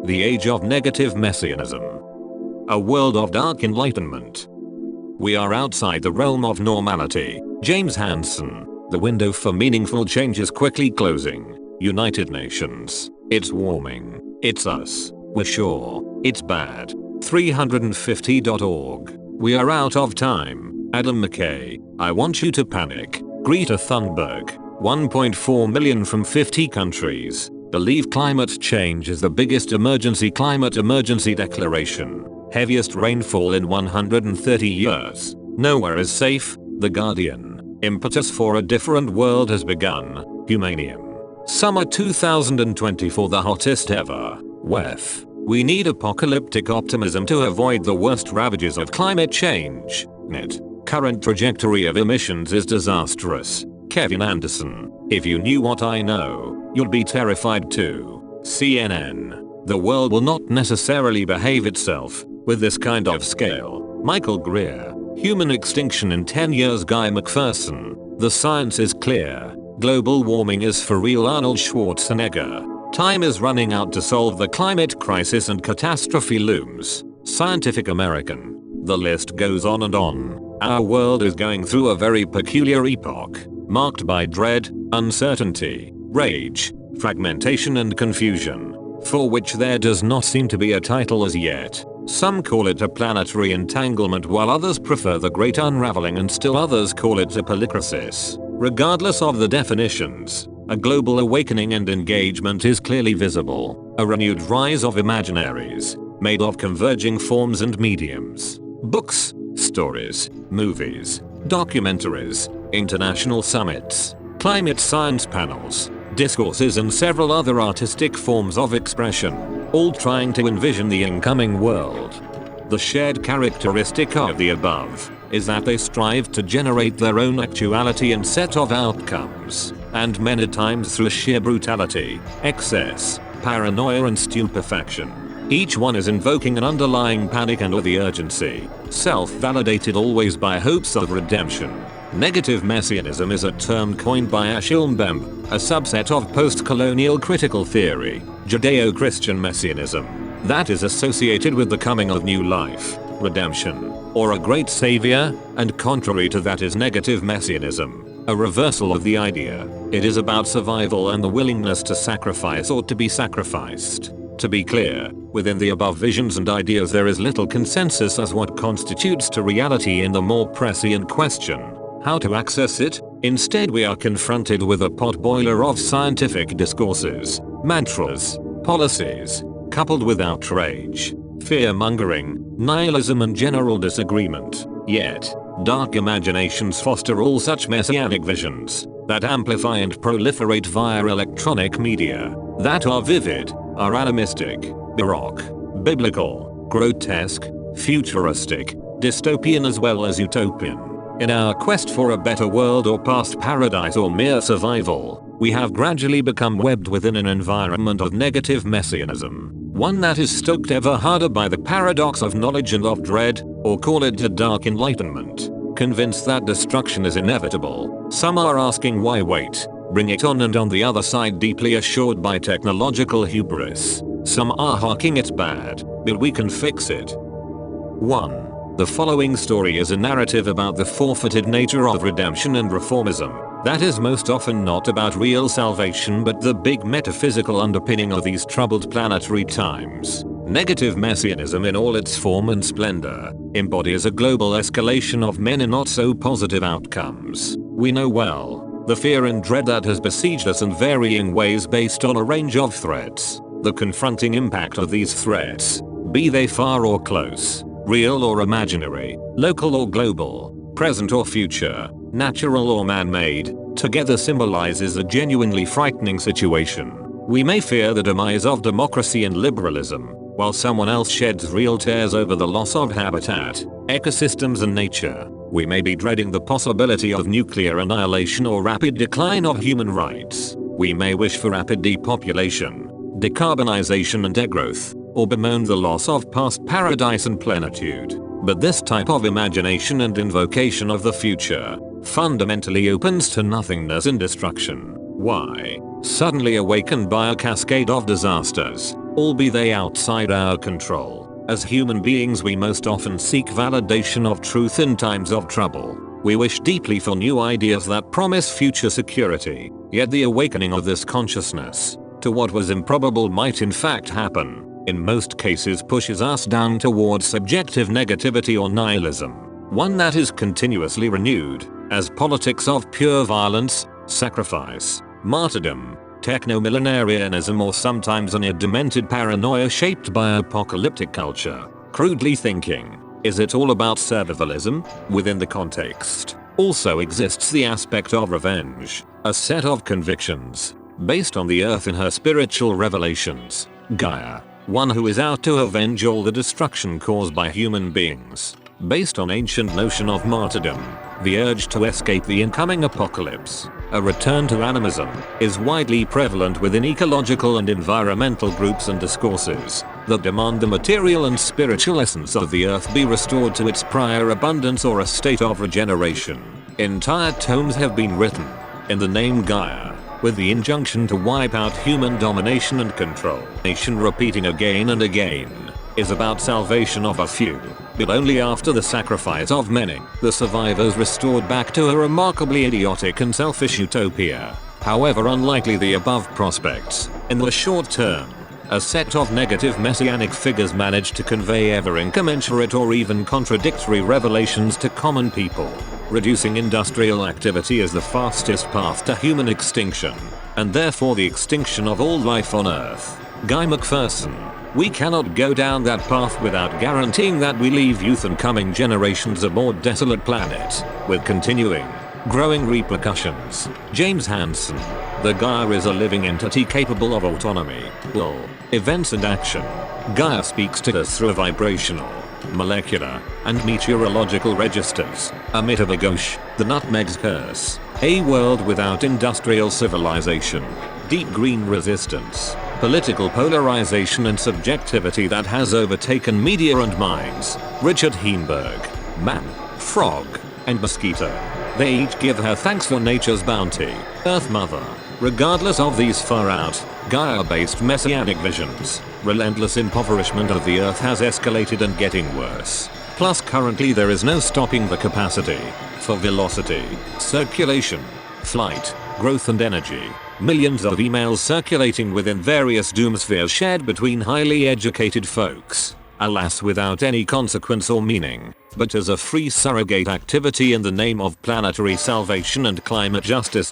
The Age of Negative Messianism. A world of dark enlightenment. We are outside the realm of normality. James Hansen. The window for meaningful change is quickly closing. United Nations. It's warming. It's us. We're sure. It's bad. 350.org. We are out of time. Adam McKay. I want you to panic. Greta Thunberg. 1.4 million from 50 countries. Believe climate change is the biggest climate emergency declaration. Heaviest rainfall in 130 years. Nowhere is safe. The Guardian. Impetus for a different world has begun. Humanium. Summer 2024, the hottest ever. WEF. We need apocalyptic optimism to avoid the worst ravages of climate change. Net. Current trajectory of emissions is disastrous. Kevin Anderson. If you knew what I know, you'd be terrified too. CNN. The world will not necessarily behave itself with this kind of scale. Michael Greer. Human extinction in 10 years. Guy McPherson. The science is clear. Global warming is for real. Arnold Schwarzenegger. Time is running out to solve the climate crisis and catastrophe looms. Scientific American. The list goes on and on. Our world is going through a very peculiar epoch, marked by dread, uncertainty, rage, fragmentation and confusion, for which there does not seem to be a title as yet. Some call it a planetary entanglement while others prefer the great unraveling and still others call it a polycrisis. Regardless of the definitions, a global awakening and engagement is clearly visible, a renewed rise of imaginaries, made of converging forms and mediums. Books, stories, movies, documentaries, international summits, climate science panels, discourses and several other artistic forms of expression, all trying to envision the incoming world. The shared characteristic of the above is that they strive to generate their own actuality and set of outcomes, and many times through sheer brutality, excess, paranoia and stupefaction. Each one is invoking an underlying panic and or the urgency, self-validated always by hopes of redemption. Negative Messianism is a term coined by Achille Mbembe, a subset of post-colonial critical theory, Judeo-Christian Messianism, that is associated with the coming of new life, redemption, or a great savior, and contrary to that is Negative Messianism, a reversal of the idea. It is about survival and the willingness to sacrifice or to be sacrificed. To be clear, within the above visions and ideas there is little consensus as what constitutes to reality in the more prescient question, how to access it. Instead we are confronted with a potboiler of scientific discourses, mantras, policies, coupled with outrage, fear-mongering, nihilism and general disagreement. Yet, dark imaginations foster all such messianic visions that amplify and proliferate via electronic media, that are vivid, are animistic, baroque, biblical, grotesque, futuristic, dystopian as well as utopian. In our quest for a better world or past paradise or mere survival, we have gradually become webbed within an environment of negative messianism, one that is stoked ever harder by the paradox of knowledge and of dread, or call it a dark enlightenment. Convinced that destruction is inevitable, some are asking why wait, bring it on, and on the other side deeply assured by technological hubris, some are hawking it's bad, but we can fix it. 1. The following story is a narrative about the forfeited nature of redemption and reformism, that is most often not about real salvation but the big metaphysical underpinning of these troubled planetary times. Negative Messianism in all its form and splendor embodies a global escalation of many not so positive outcomes. We know well the fear and dread that has besieged us in varying ways based on a range of threats. The confronting impact of these threats, be they far or close, real or imaginary, local or global, present or future, natural or man-made, together symbolizes a genuinely frightening situation. We may fear the demise of democracy and liberalism, while someone else sheds real tears over the loss of habitat, ecosystems and nature. We may be dreading the possibility of nuclear annihilation or rapid decline of human rights. We may wish for rapid depopulation, decarbonization and degrowth, or bemoan the loss of past paradise and plenitude. But this type of imagination and invocation of the future fundamentally opens to nothingness and destruction. Why? Suddenly awakened by a cascade of disasters, be they outside our control. As human beings, we most often seek validation of truth in times of trouble. We wish deeply for new ideas that promise future security, yet the awakening of this consciousness to what was improbable might in fact happen, in most cases pushes us down towards subjective negativity or nihilism, one that is continuously renewed, as politics of pure violence, sacrifice, martyrdom, techno-millenarianism, or sometimes an demented paranoia shaped by apocalyptic culture. Crudely thinking, is it all about survivalism? Within the context, also exists the aspect of revenge, a set of convictions, based on the earth in her spiritual revelations, Gaia, one who is out to avenge all the destruction caused by human beings. Based on ancient notion of martyrdom, the urge to escape the incoming apocalypse, a return to animism, is widely prevalent within ecological and environmental groups and discourses that demand the material and spiritual essence of the earth be restored to its prior abundance or a state of regeneration. Entire tomes have been written in the name Gaia, with the injunction to wipe out human domination and control. Nation repeating again and again is about salvation of a few, but only after the sacrifice of many. The survivors restored back to a remarkably idiotic and selfish utopia. However unlikely the above prospects, in the short term, a set of negative messianic figures manage to convey ever incommensurate or even contradictory revelations to common people, reducing industrial activity as the fastest path to human extinction, and therefore the extinction of all life on Earth. Guy McPherson. We cannot go down that path without guaranteeing that we leave youth and coming generations a more desolate planet, with continuing, growing repercussions. James Hansen. The Gaia is a living entity capable of autonomy, will, events and action. Gaia speaks to us through vibrational, molecular, and meteorological registers. A myth of a gauche, the nutmeg's curse. A world without industrial civilization. Deep green resistance. Political polarization and subjectivity that has overtaken media and minds. Richard Heinberg. Man, frog, and mosquito. They each give her thanks for nature's bounty. Earth Mother. Regardless of these far-out, Gaia-based messianic visions, relentless impoverishment of the earth has escalated and getting worse. Plus currently there is no stopping the capacity for velocity, circulation, flight, growth and energy. Millions of emails circulating within various doomspheres shared between highly educated folks. Alas, without any consequence or meaning, but as a free surrogate activity in the name of planetary salvation and climate justice.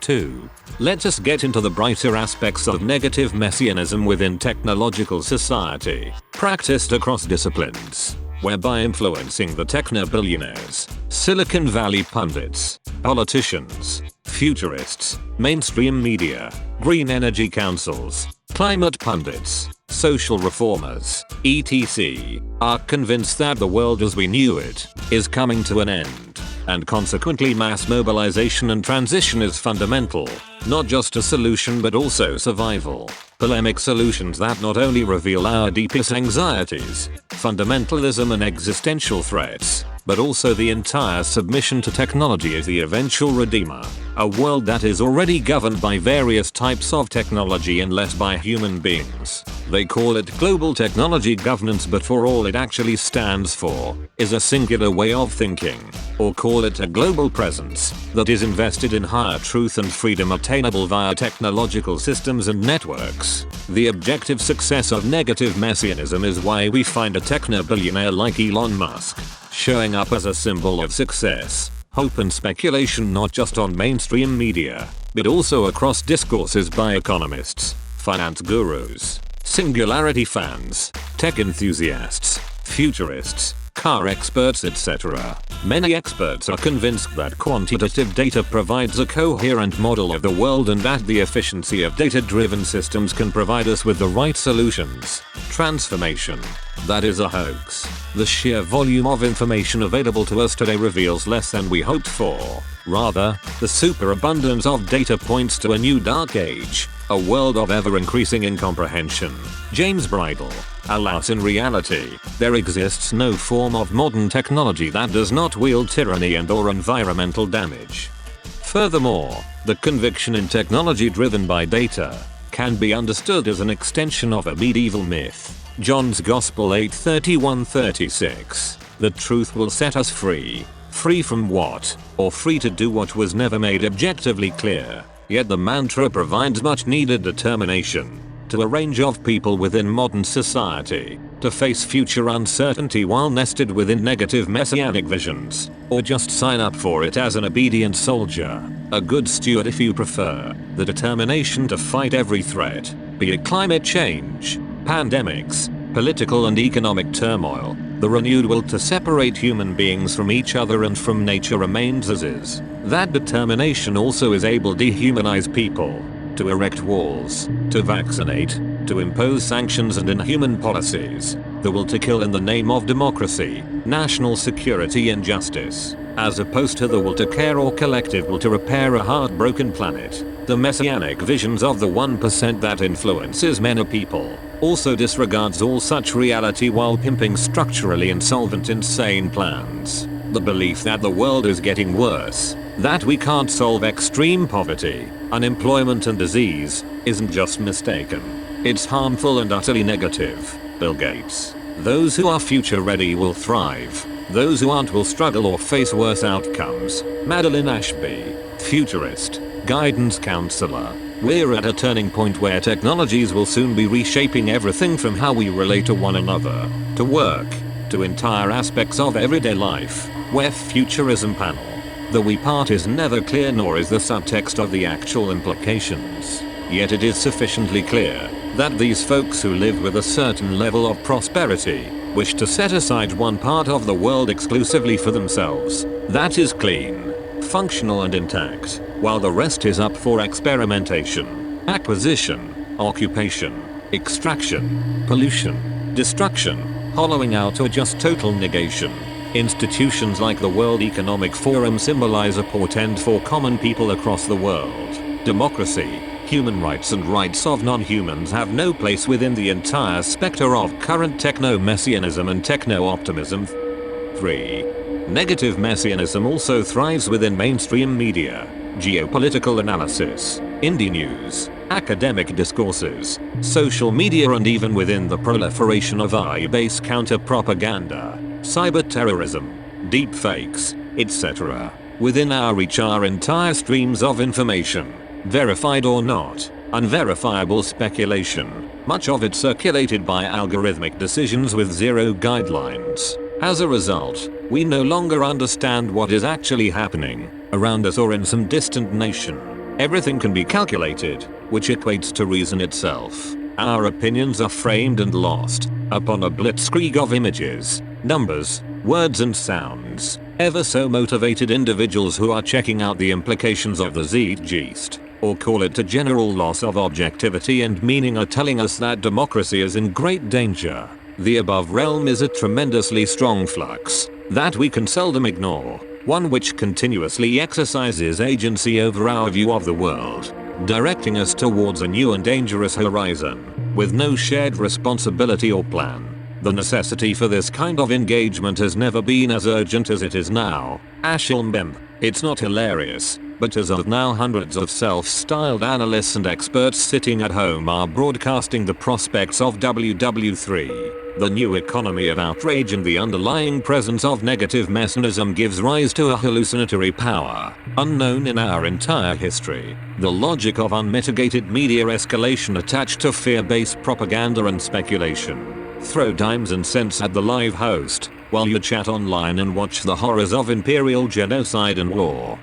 2. Let us get into the brighter aspects of negative messianism within technological society, practiced across disciplines, whereby influencing the techno-billionaires, Silicon Valley pundits, politicians, futurists, mainstream media, green energy councils, climate pundits, social reformers, etc., are convinced that the world as we knew it is coming to an end, and consequently mass mobilization and transition is fundamental, not just a solution but also survival. Polemic solutions that not only reveal our deepest anxieties, fundamentalism and existential threats, but also the entire submission to technology as the eventual redeemer. A world that is already governed by various types of technology and less by human beings. They call it global technology governance, but for all it actually stands for is a singular way of thinking, or call it a global presence that is invested in higher truth and freedom attainable via technological systems and networks. The objective success of negative messianism is why we find a techno-billionaire like Elon Musk showing up as a symbol of success, hope and speculation, not just on mainstream media, but also across discourses by economists, finance gurus, singularity fans, tech enthusiasts, futurists, car experts, etc. Many experts are convinced that quantitative data provides a coherent model of the world and that the efficiency of data-driven systems can provide us with the right solutions. Transformation. That is a hoax. The sheer volume of information available to us today reveals less than we hoped for. Rather, the superabundance of data points to a new dark age, a world of ever-increasing incomprehension. James Bridle. Alas, in reality, there exists no form of modern technology that does not wield tyranny and/or environmental damage. Furthermore, the conviction in technology driven by data can be understood as an extension of a medieval myth. John's Gospel 8:31-36. The truth will set us free. Free from what? Or free to do what was never made objectively clear. Yet the mantra provides much needed determination to a range of people within modern society to face future uncertainty while nested within negative messianic visions, or just sign up for it as an obedient soldier, a good steward if you prefer. The determination to fight every threat, be it climate change, pandemics, political and economic turmoil. The renewed will to separate human beings from each other and from nature remains as is. That determination also is able to dehumanize people, to erect walls, to vaccinate, to impose sanctions and inhuman policies. The will to kill in the name of democracy, national security and justice, as opposed to the will to care or collective will to repair a heartbroken planet. The messianic visions of the 1% that influences many people also disregards all such reality while pimping structurally insolvent insane plans. The belief that the world is getting worse, that we can't solve extreme poverty, unemployment and disease, isn't just mistaken. It's harmful and utterly negative. Bill Gates. Those who are future ready will thrive. Those who aren't will struggle or face worse outcomes. Madeline Ashby. Futurist. Guidance counselor. We're at a turning point where technologies will soon be reshaping everything from how we relate to one another, to work, to entire aspects of everyday life, where futurism panel. The we part is never clear nor is the subtext of the actual implications. Yet it is sufficiently clear that these folks who live with a certain level of prosperity wish to set aside one part of the world exclusively for themselves. That is clean, functional and intact, while the rest is up for experimentation, acquisition, occupation, extraction, pollution, destruction, hollowing out or just total negation. Institutions like the World Economic Forum symbolize a portend for common people across the world. Democracy, human rights and rights of non-humans have no place within the entire spectre of current techno-messianism and techno-optimism. 3. Negative messianism also thrives within mainstream media, geopolitical analysis, indie news, academic discourses, social media and even within the proliferation of AI-based counter-propaganda, cyber-terrorism, deepfakes, etc. Within our reach are entire streams of information, verified or not, unverifiable speculation, much of it circulated by algorithmic decisions with zero guidelines. As a result, we no longer understand what is actually happening around us or in some distant nation. Everything can be calculated, which equates to reason itself. Our opinions are framed and lost upon a blitzkrieg of images, numbers, words and sounds. Ever so motivated individuals who are checking out the implications of the zeitgeist, or call it a general loss of objectivity and meaning, are telling us that democracy is in great danger. The above realm is a tremendously strong flux that we can seldom ignore, one which continuously exercises agency over our view of the world, directing us towards a new and dangerous horizon, with no shared responsibility or plan. The necessity for this kind of engagement has never been as urgent as it is now. Ashilmbem. It's not hilarious, but as of now hundreds of self-styled analysts and experts sitting at home are broadcasting the prospects of WW3. The new economy of outrage and the underlying presence of negative messianism gives rise to a hallucinatory power, unknown in our entire history. The logic of unmitigated media escalation attached to fear-based propaganda and speculation. Throw dimes and cents at the live host, while you chat online and watch the horrors of imperial genocide and war.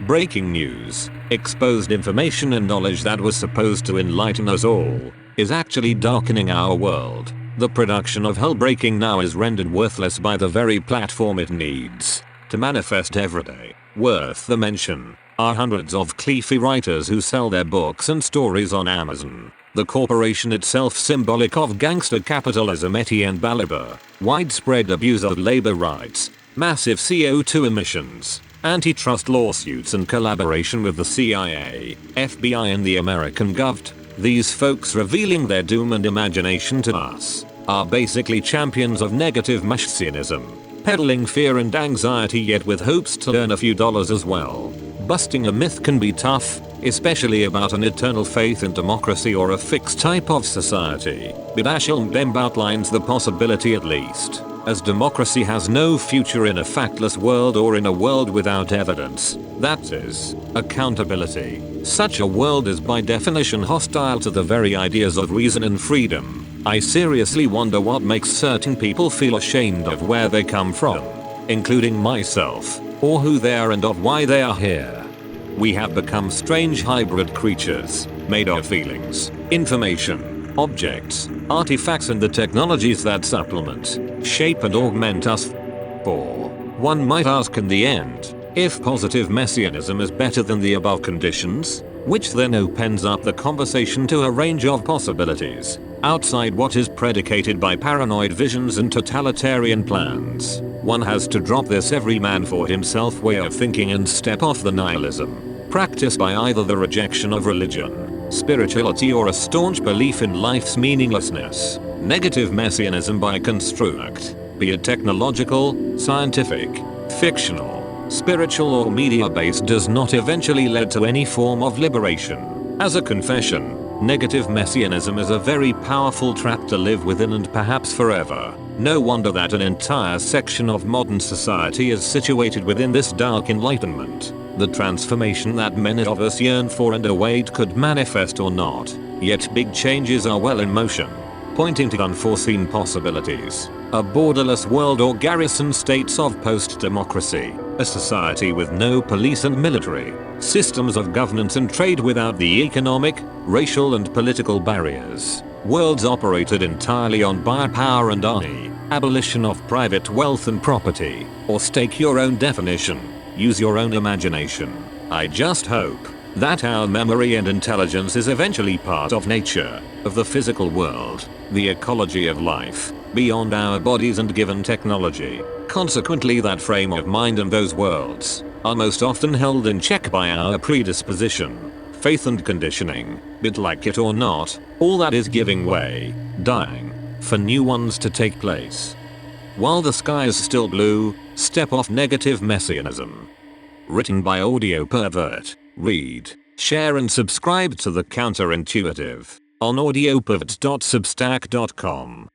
Breaking news. Exposed information and knowledge that was supposed to enlighten us all is actually darkening our world. The production of hell-breaking now is rendered worthless by the very platform it needs to manifest everyday. Worth the mention are hundreds of Cleafy writers who sell their books and stories on Amazon. The corporation itself symbolic of gangster capitalism. Etienne Balibar. Widespread abuse of labor rights, massive CO2 emissions, antitrust lawsuits and collaboration with the CIA, FBI and the American govt. These folks revealing their doom and imagination to us are basically champions of negative messianism, peddling fear and anxiety yet with hopes to earn a few dollars as well. Busting a myth can be tough, especially about an eternal faith in democracy or a fixed type of society, but Ashilm outlines the possibility at least, as democracy has no future in a factless world or in a world without evidence, that is, accountability. Such a world is by definition hostile to the very ideas of reason and freedom. I seriously wonder what makes certain people feel ashamed of where they come from, including myself, or who they are and of why they are here. We have become strange hybrid creatures, made of feelings, information, objects, artifacts and the technologies that supplement, shape and augment us. For one might ask in the end, if positive messianism is better than the above conditions, which then opens up the conversation to a range of possibilities, outside what is predicated by paranoid visions and totalitarian plans. One has to drop this every man for himself way of thinking and step off the nihilism, practiced by either the rejection of religion, spirituality or a staunch belief in life's meaninglessness. Negative messianism by construct, be it technological, scientific, fictional, spiritual or media-based, does not eventually lead to any form of liberation. As a confession, negative messianism is a very powerful trap to live within and perhaps forever. No wonder that an entire section of modern society is situated within this dark enlightenment. The transformation that many of us yearn for and await could manifest or not, yet big changes are well in motion, pointing to unforeseen possibilities. A borderless world or garrison states of post-democracy, a society with no police and military, systems of governance and trade without the economic, racial and political barriers, worlds operated entirely on buyer power and army, abolition of private wealth and property, or stake your own definition, use your own imagination. I just hope that our memory and intelligence is eventually part of nature, of the physical world, the ecology of life, beyond our bodies and given technology. Consequently, that frame of mind and those worlds are most often held in check by our predisposition, faith and conditioning, but like it or not, all that is giving way, dying, for new ones to take place. While the sky is still blue, step off negative messianism. Written by Audio Pervert. Read, share and subscribe to The Counterintuitive on audiopervert.substack.com.